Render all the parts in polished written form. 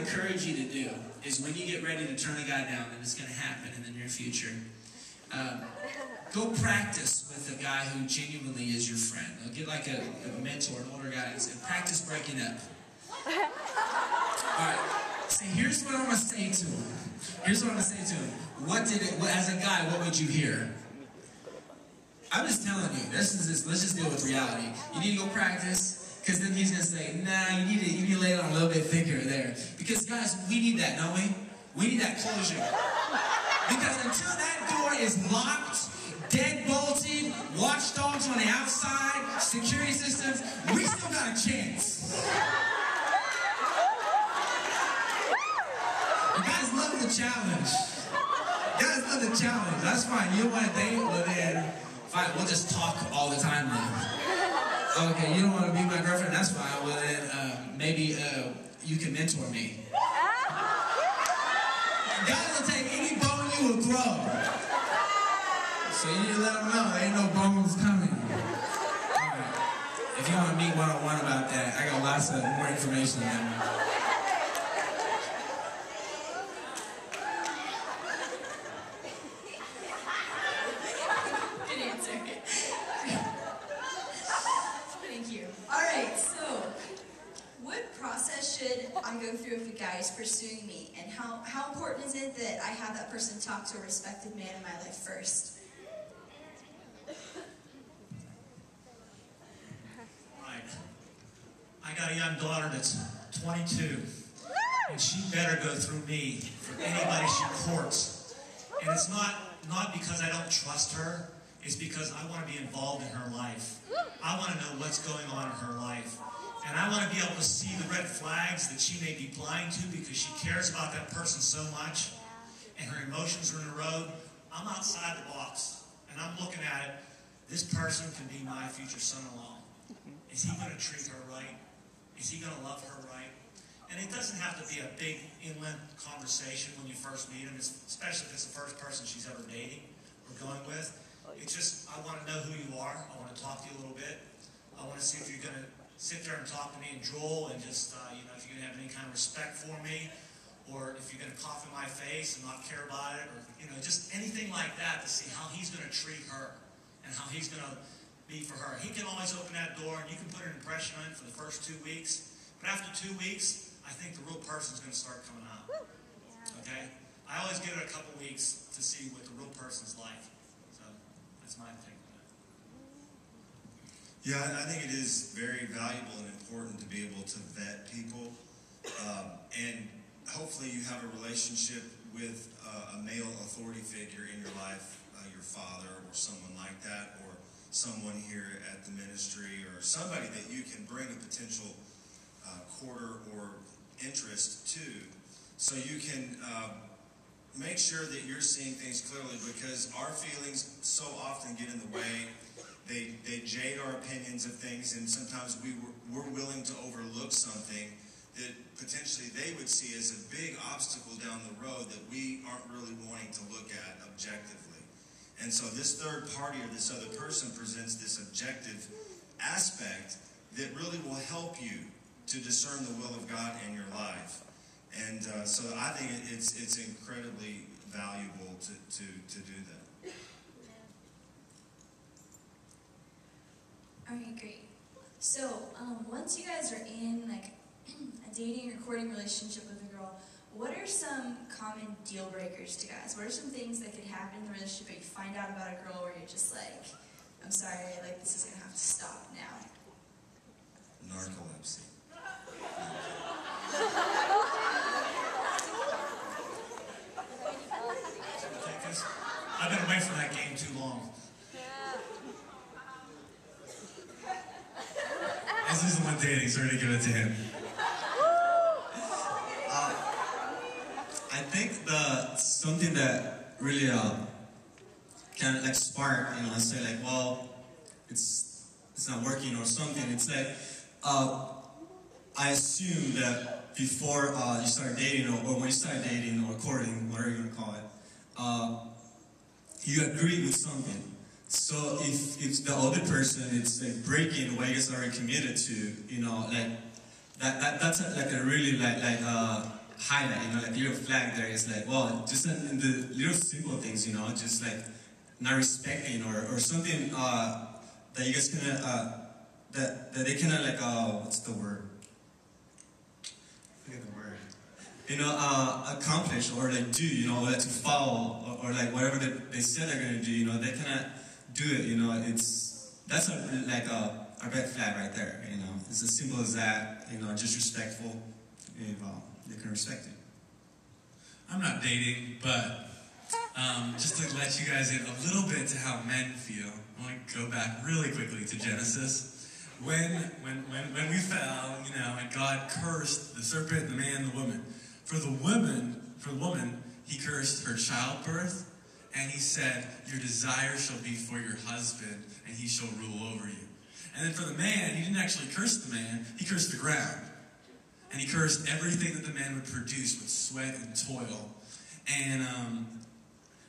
encourage you to do is when you get ready to turn a guy down, and it's going to happen in the near future, go practice with a guy who genuinely is your friend. Get like a mentor, an older guy, and practice breaking up. Alright, so here's what I'm going to say to him. Here's what I'm going to say to him. As a guy, what would you hear? I'm just telling you, let's just deal with reality. You need to go practice, because then he's going to say, nah, you need to lay it on a little bit thicker there. Because guys, we need that, don't we? We need that closure. Because until that door is locked, dead-bolted, watchdogs on the outside, security systems, we still got a chance. You guys love the challenge. You guys love the challenge. That's fine. You don't want to date? Well then, fine. We'll just talk all the time then. Okay, you don't want to be my girlfriend? That's fine. Well then, maybe you can mentor me. God will take any bone you will throw. So you need to let them know there ain't no bones coming. Alright. If you want to meet one-on-one about that, I got lots of more information than that. Good answer. Thank you. Alright, so what process should I go through if a guy is pursuing me? And how important is it that I have that person talk to a respected man in my life first? Right. I got a young daughter that's 22, and she better go through me for anybody she courts. And it's not because I don't trust her, it's because I want to be involved in her life. I want to know what's going on in her life. And I want to be able to see the red flags that she may be blind to because she cares about that person so much and her emotions are in the road. I'm outside the box and I'm looking at it. This person can be my future son-in-law. Is he going to treat her right? Is he going to love her right? And it doesn't have to be a big inland conversation when you first meet him, especially if it's the first person she's ever dating or going with. It's just, I want to know who you are. I want to talk to you a little bit. I want to see if you're going to sit there and talk to me and drool and just, if you're going to have any kind of respect for me, or if you're going to cough in my face and not care about it, or, just anything like that to see how he's going to treat her and how he's going to be for her. He can always open that door and you can put an impression on it for the first 2 weeks, but after 2 weeks, I think the real person's going to start coming out. Okay? I always give it a couple weeks to see what the real person's like. So, that's my take on that. Yeah, I think it is very valuable and important to be able to vet people. And hopefully you have a relationship with a male authority figure in your life, your father or someone like that, or someone here at the ministry, or somebody that you can bring a potential courter or interest to, so you can make sure that you're seeing things clearly, because our feelings so often get in the way. They jade our opinions of things, and sometimes we're willing to overlook something that potentially they would see as a big obstacle down the road that we aren't really wanting to look at objectively. And so this third party or this other person presents this objective aspect that really will help you to discern the will of God in your life. And so I think it's incredibly valuable to do that. Alright, great. So, once you guys are in like a dating or courting relationship with a girl, what are some common deal breakers to guys? What are some things that could happen in the relationship that you find out about a girl where you're just like, I'm sorry, like this is gonna have to stop now? Narcolepsy. I've been away from that game too long. This isn't what dating, so we're going to give it to him. I think something that really can like spark, and say like, well, it's not working or something. It's like, I assume that before you start dating, or when you start dating or courting, whatever you're going to call it, you agree with something. So if the other person is like breaking what you guys already committed to, like that's like a really like highlight, you know, like the little flag there is like, well, just in the little simple things, you know, just like not respecting or something that you guys can, that they can like, what's the word? Forget the word. You know, accomplish or like do, you know, like to follow or like whatever they said they're gonna do, you know, they cannot do it, you know, that's a red flag right there, you know. It's as simple as that, you know, just respectful, if they can respect it. I'm not dating, but just to let you guys in a little bit to how men feel, I want to go back really quickly to Genesis. When we fell, you know, and God cursed the serpent, the man, the woman. For the woman, he cursed her childbirth, and he said, your desire shall be for your husband, and he shall rule over you. And then for the man, he didn't actually curse the man, he cursed the ground. And he cursed everything that the man would produce with sweat and toil. And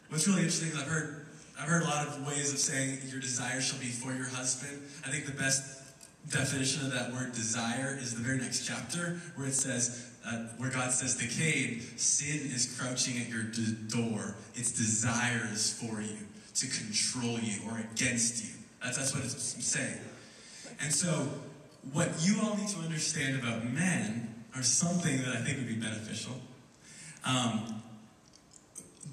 what's really interesting is I've heard a lot of ways of saying your desire shall be for your husband. I think the best definition of that word desire is the very next chapter where it says, where God says to Cain, sin is crouching at your door. Its desires for you to control you or against you. That's what it's saying. And so what you all need to understand about men are something that I think would be beneficial.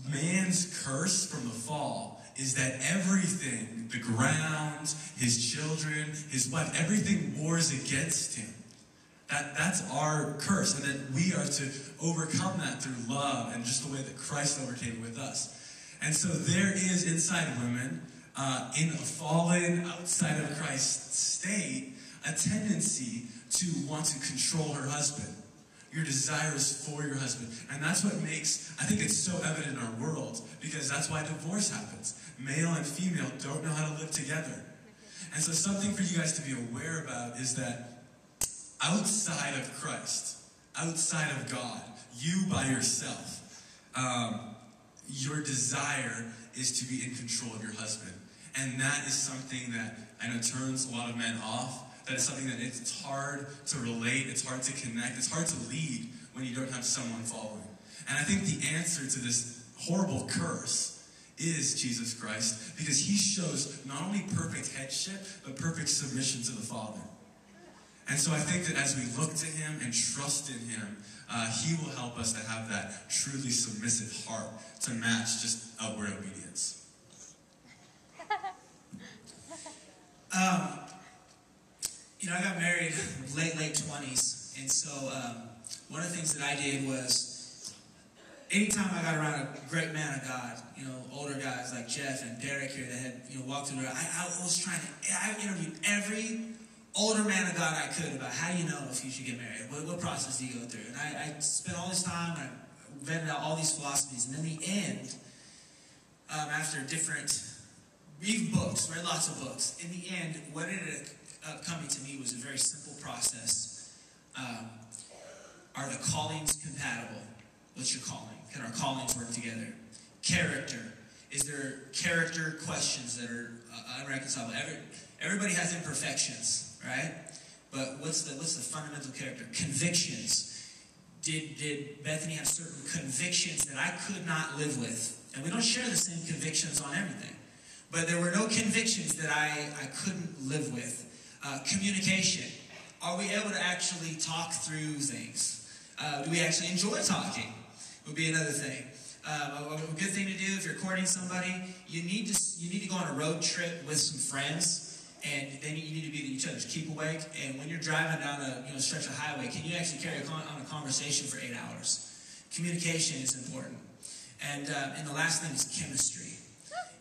Man's curse from the fall is that everything, the ground, his children, his wife, everything wars against him. That's our curse, and that we are to overcome that through love and just the way that Christ overcame it with us. And so there is inside women, in a fallen, outside of Christ state, a tendency to want to control her husband. Your desire is for your husband. And that's what makes, I think it's so evident in our world, because that's why divorce happens. Male and female don't know how to live together. And so something for you guys to be aware about is that outside of Christ, outside of God, you by yourself, your desire is to be in control of your husband. And that is something that I know turns a lot of men off. That is something that it's hard to relate, it's hard to connect, it's hard to lead when you don't have someone following. And I think the answer to this horrible curse is Jesus Christ, because he shows not only perfect headship, but perfect submission to the Father. And so I think that as we look to him and trust in him, he will help us to have that truly submissive heart to match just outward obedience. You know, I got married late 20s, and so one of the things that I did was, anytime I got around a great man of God, you know, older guys like Jeff and Derek here that had, you know, walked through the door, I interviewed every older man of God I could about how do you know if you should get married? What process do you go through? And I spent all this time, I vetted out all these philosophies, and in the end, after different, read books, read lots of books, in the end, what ended up coming to me was a very simple process. Are the callings compatible? What's your calling? Can our callings work together? Character. Is there character questions that are unreconcilable? Everybody has imperfections, right? But what's the fundamental character? Convictions. Did Bethany have certain convictions that I could not live with? And we don't share the same convictions on everything. But there were no convictions that I couldn't live with. Communication. Are we able to actually talk through things? Do we actually enjoy talking? Would be another thing. A good thing to do if you're courting somebody, you need to go on a road trip with some friends, and then you need to be each other's keep awake. And when you're driving down a stretch of highway, can you actually carry on a conversation for 8 hours? Communication is important. And the last thing is chemistry.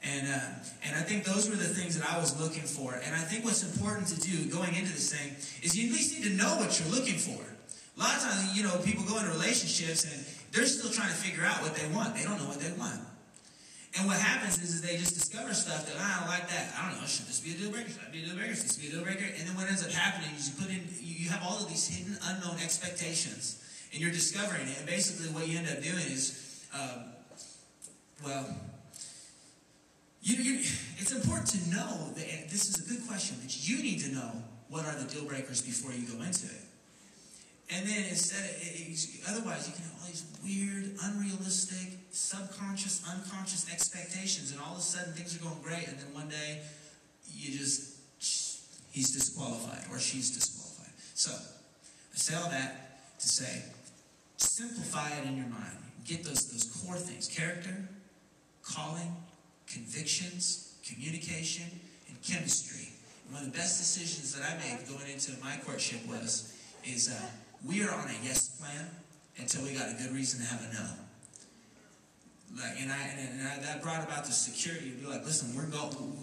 And I think those were the things that I was looking for. And I think what's important to do going into this thing is you at least need to know what you're looking for. A lot of times, you know, people go into relationships and they're still trying to figure out what they want. They don't know what they want. And what happens is they just discover stuff that, I don't like that. I don't know, should this be a deal breaker? Should that be a deal breaker? Should this be a deal breaker? And then what ends up happening is you have all of these hidden, unknown expectations. And you're discovering it. And basically what you end up doing is, it's important to know that, and this is a good question, that you need to know what are the deal breakers before you go into it. And then otherwise you can have all these weird, unrealistic, subconscious, unconscious expectations, and all of a sudden things are going great, and then one day he's disqualified or she's disqualified. So I say all that to say, simplify it in your mind. Get those core things: character, calling, convictions, communication, and chemistry. And one of the best decisions that I made going into my courtship is we are on a yes plan until we got a good reason to have a no. That brought about the security to be like, listen,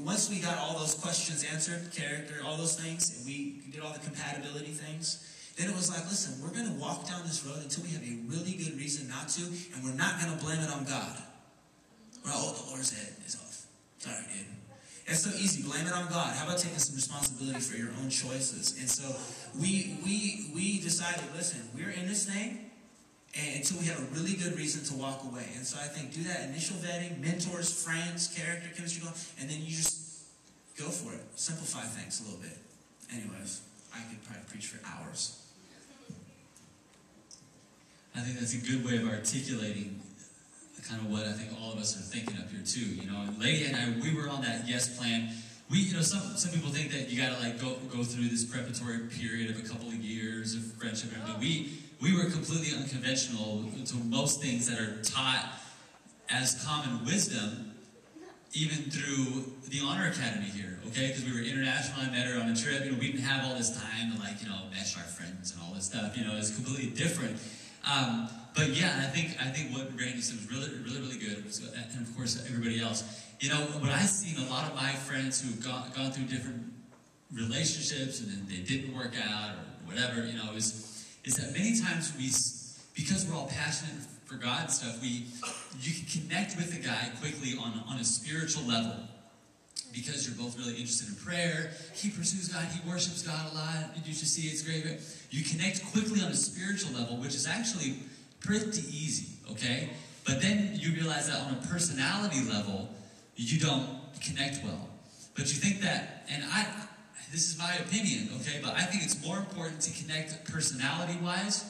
once we got all those questions answered, character, all those things, and we did all the compatibility things, then it was like, listen, we're going to walk down this road until we have a really good reason not to, and we're not going to blame it on God. Well, the Lord's head is off. Sorry, dude. It's so easy. Blame it on God. How about taking some responsibility for your own choices? And so we decided, listen, we're in this thing and until we have a really good reason to walk away. And so I think do that initial vetting, mentors, friends, character, chemistry, and then you just go for it. Simplify things a little bit. Anyways, I could probably preach for hours. I think that's a good way of articulating kind of what I think all of us are thinking up here too. You know, and Lady and I, we were on that yes plan. Some people think that you gotta like go through this preparatory period of a couple of years of friendship and everything. We were completely unconventional to most things that are taught as common wisdom, even through the Honor Academy here, okay? Because we were international. I met her on a trip. We didn't have all this time to mesh our friends and all this stuff. It's completely different. But yeah, I think what Randy said was really, really, really good. And of course, everybody else. What I've seen a lot of my friends who've gone through different relationships and then they didn't work out or whatever, is that many times because we're all passionate for God and stuff, you can connect with the guy quickly on a spiritual level. Because you're both really interested in prayer, he pursues God, he worships God a lot, you should see it's great. You connect quickly on a spiritual level, which is actually pretty easy, okay? But then you realize that on a personality level, you don't connect well. But you think that, and this is my opinion, okay, but I think it's more important to connect personality-wise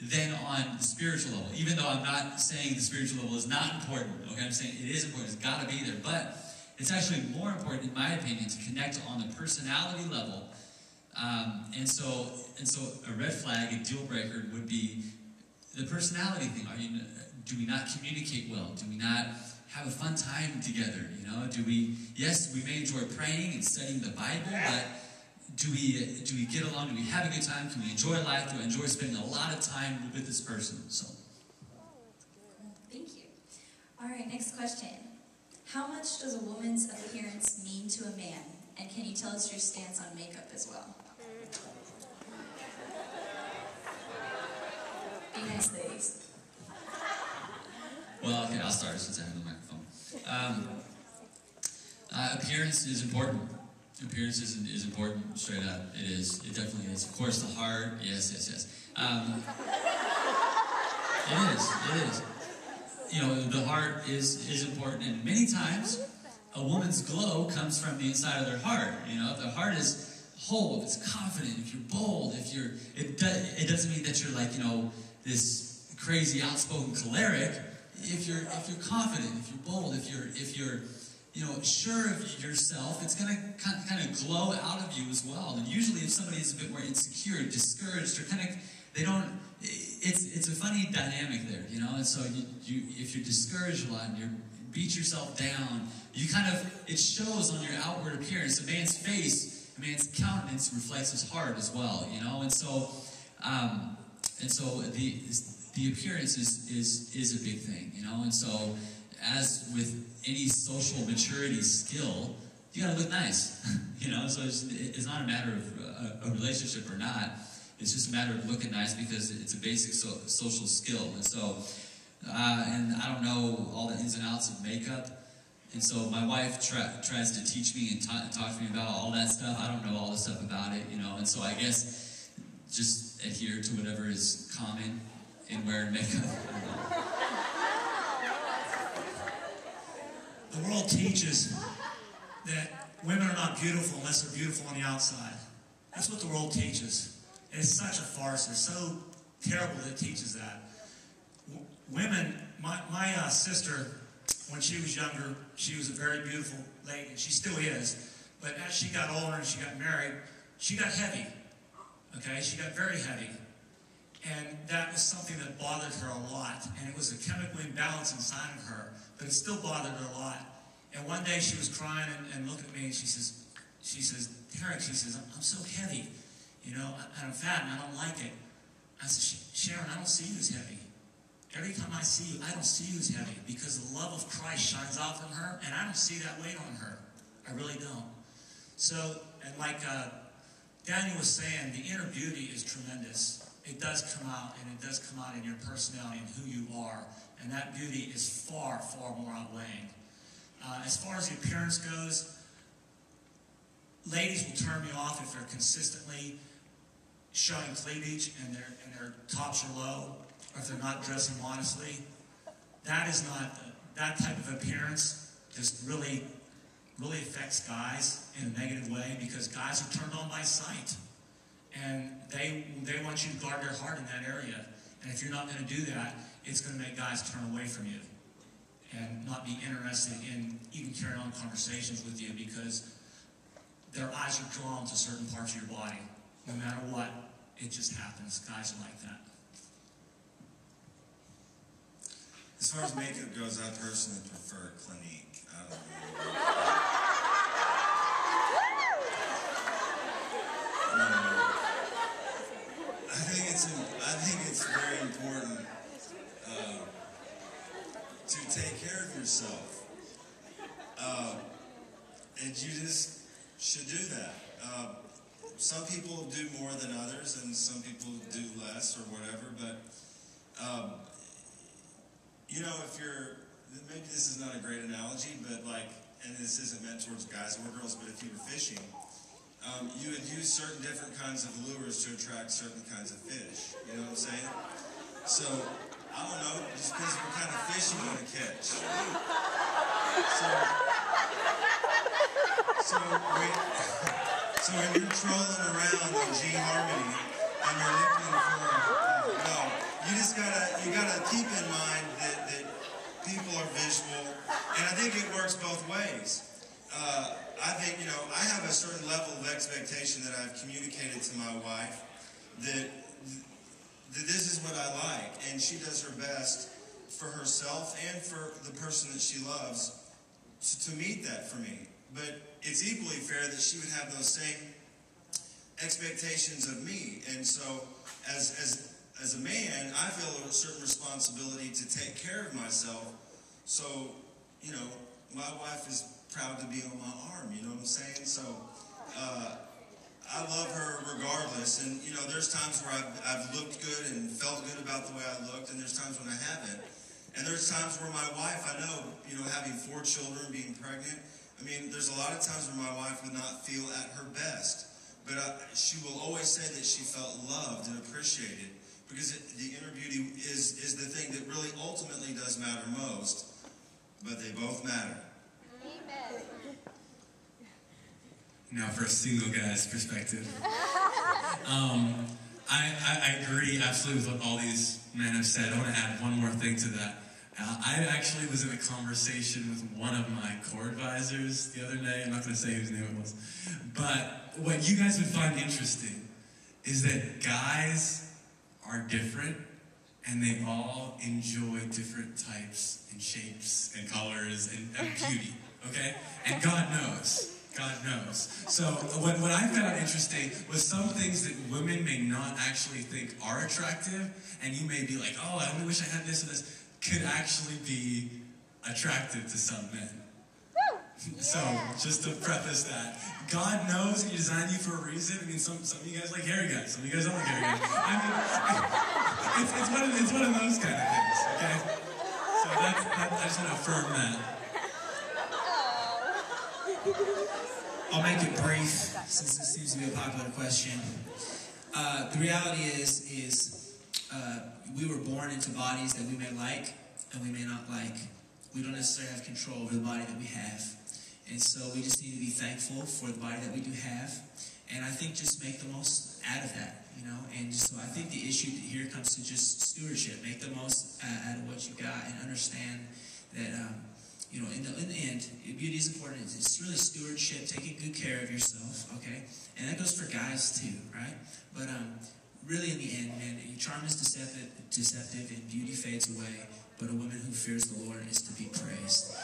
than on the spiritual level. Even though I'm not saying the spiritual level is not important, okay? I'm saying it is important, it's got to be there, but it's actually more important, in my opinion, to connect on the personality level. And so a red flag, a deal breaker, would be the personality thing. Do we not communicate well? Do we not have a fun time together? Yes, we may enjoy praying and studying the Bible, but do we get along? Do we have a good time? Can we enjoy life? Do I enjoy spending a lot of time with this person? So, thank you. All right, next question. How much does a woman's appearance mean to a man? And can you tell us your stance on makeup as well? Be nice, ladies. Well, okay, I'll start since I have the microphone. Appearance is important. Appearance is important, straight up. It is. It definitely is. Of course, the heart, yes. It is. The heart is important, and many times a woman's glow comes from the inside of their heart. If the heart is whole, if it's confident, if you're bold, it doesn't mean that you're like, this crazy outspoken choleric. If you're confident, if you're bold, if you're sure of yourself, it's gonna kind of glow out of you as well. And usually, if somebody is a bit more insecure, discouraged, or it's a funny dynamic there, And so if you're discouraged a lot and you beat yourself down, it shows on your outward appearance. A man's face, a man's countenance reflects his heart as well, And so the appearance is a big thing, And so, as with any social maturity skill, you gotta look nice, So it's not a matter of a relationship or not. It's just a matter of looking nice because it's a basic social skill. And so, and I don't know all the ins and outs of makeup. And so my wife tries to teach me and talk to me about all that stuff. I don't know all the stuff about it, And so I guess just adhere to whatever is common in wearing makeup. The world teaches that women are not beautiful unless they're beautiful on the outside. That's what the world teaches. It's such a farce. It's so terrible that it teaches that. Women, my sister, when she was younger, she was a very beautiful lady, and she still is. But as she got older and she got married, she got heavy. Okay, she got very heavy. And that was something that bothered her a lot. And it was a chemical imbalance inside of her, but it still bothered her a lot. And one day she was crying and looked at me and she says, Derek, she says, I'm so heavy, you know, and I'm fat and I don't like it. I said, Sharon, I don't see you as heavy. Every time I see you, I don't see you as heavy because the love of Christ shines out from her, and I don't see that weight on her. I really don't. So, and like Daniel was saying, the inner beauty is tremendous. It does come out, and it does come out in your personality and who you are. And that beauty is far, far more outweighing. As far as the appearance goes, ladies will turn me off if they're consistently showing cleavage and their tops are low, or if they're not dressing modestly. That is not, that type of appearance just really affects guys in a negative way, because guys are turned on by sight. And they want you to guard their heart in that area. And if you're not going to do that, it's going to make guys turn away from you and not be interested in even carrying on conversations with you, because their eyes are drawn to certain parts of your body. No matter what, it just happens. Guys are like that. As far as makeup goes, I personally prefer Clinique. I don't know. I think it's very important to take care of yourself. And you just should do that. Some people do more than others, and some people do less or whatever, but you know, if you're, maybe this is not a great analogy, but like, and this isn't meant towards guys or girls, but if you were fishing, you would use certain different kinds of lures to attract certain kinds of fish. You know what I'm saying? So, I don't know, it just depends what kind of fish you want to catch. So when you're trolling around on G-Harmony and you're looking for, you gotta keep in mind that people are visual, and I think it works both ways. I think, you know, I have a certain level of expectation that I've communicated to my wife that this is what I like, and she does her best for herself and for the person that she loves to meet that for me. But it's equally fair that she would have those same expectations of me. And so, as a man, I feel a certain responsibility to take care of myself. So, you know, my wife is proud to be on my arm, you know what I'm saying? So, I love her regardless, and you know, there's times where I've looked good and felt good about the way I looked, and there's times when I haven't. And there's times where my wife, I know, you know, having 4 children, being pregnant, I mean, there's a lot of times where my wife would not feel at her best, but she will always say that she felt loved and appreciated, because the inner beauty is the thing that really ultimately does matter most, but they both matter. Amen. Now, for a single guy's perspective, I agree absolutely with what all these men have said. I want to add one more thing to that. I actually was in a conversation with one of my core advisors the other day. I'm not going to say whose name it was. But what you guys would find interesting is that guys are different, and they all enjoy different types and shapes and colors and beauty, okay? And God knows. God knows. So what I found interesting was some things that women may not actually think are attractive, and you may be like, oh, I only wish I had this and this, could actually be attractive to some men. So, just to preface that, God knows He designed you for a reason. I mean, some of you guys like hairy guys, some of you guys don't like hairy guys. I mean, it's one of those kind of things, okay? So I just want to affirm that. I'll make it brief, since this seems to be a popular question. The reality is we were born into bodies that we may like and we may not like. We don't necessarily have control over the body that we have. And so we just need to be thankful for the body that we do have. And I think just make the most out of that, you know. And so I think the issue here comes to just stewardship. Make the most out of what you got, and understand that you know, in the end, beauty is important. It's really stewardship, taking good care of yourself, okay? And that goes for guys too, right? But really, in the end, man, your charm is deceptive, and beauty fades away. But a woman who fears the Lord is to be praised.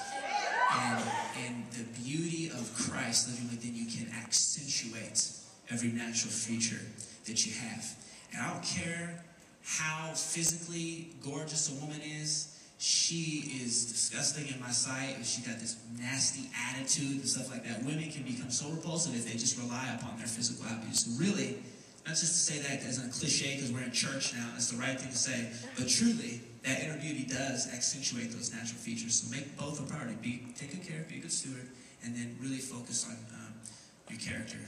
And the beauty of Christ living within you can accentuate every natural feature that you have. And I don't care how physically gorgeous a woman is. She is disgusting in my sight. If she got this nasty attitude and stuff like that, women can become so repulsive if they just rely upon their physical attributes. So really, not just to say that as a cliche because we're in church now, that's the right thing to say, but truly, that inner beauty does accentuate those natural features. So make both a priority. Take good care, be a good steward, and then really focus on your character.